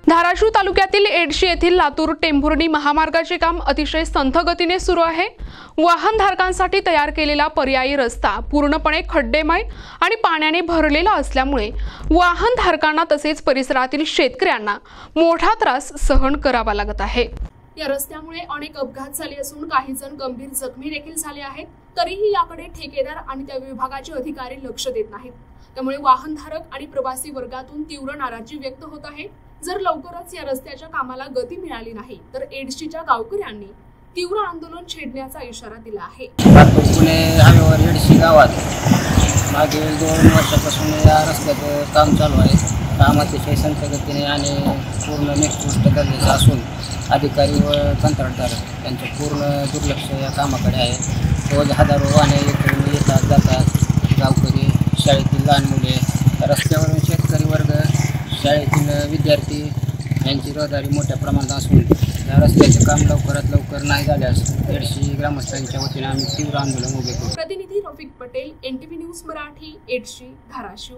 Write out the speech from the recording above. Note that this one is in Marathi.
धाराशिव तालुक्यातील एडशी येथील लातूर टेंभुर्णी महामार्गाचे काम अतिशय संथ गतीने सुरू आहे। वाहनधारकांसाठी तयार केलेला पर्यायी रस्ता पूर्णपणे खड्डेमय आणि पाण्याने भरलेला असल्यामुळे वाहनधारकांना तसेच परिसरातील शेतकऱ्यांना मोठा त्रास सहन करावा लागत आहे। या रस्त्यामुळे अनेक अपघात झाले असून काही जण गंभीर जखमी देखील झाले आहेत। तरीही याकडे ठेकेदार आणि त्या विभागाचे अधिकारी लक्ष देत नाहीत। त्यामुळे वाहनधारक आणि प्रवासी वर्गातून तीव्र नाराजी व्यक्त होत आहे। जर लवकरच या रस्त्याच्या कामाला गती मिळाली नाही तर एडशीच्या गावकऱ्यांनी तीव्र आंदोलन छेडण्याचा इशारा दिला आहे। पुणे हायवेवर एडशी गावात मागील 2 वर्षापासून या रस्त्याचं काम चालू आहे। काम अतिशय संथ गतीने आणि पूर्ण निकृष्ट दर्जाचे असून अधिकारी व कंत्राटदार यांचे पूर्ण दुर्लक्ष या कामाकडे आहे। रोज हजारो वाहने येतात जातात। गावकरी, शाळेतील लहान मुले, रस्त्यावरून शेतकरी वर्ग, शाळेतील विद्यार्थी यांची रहदारी मोठ्या प्रमाणात असून या रस्त्याचे काम लवकरात लवकर नाही झाल्यास एडशी ग्रामस्थांच्या वतीने आम्ही तीव्र आंदोलन उभे करू। प्रतिनिधी रफिक पटेल, NTV न्यूज मराठी, एडशी, धाराशिव।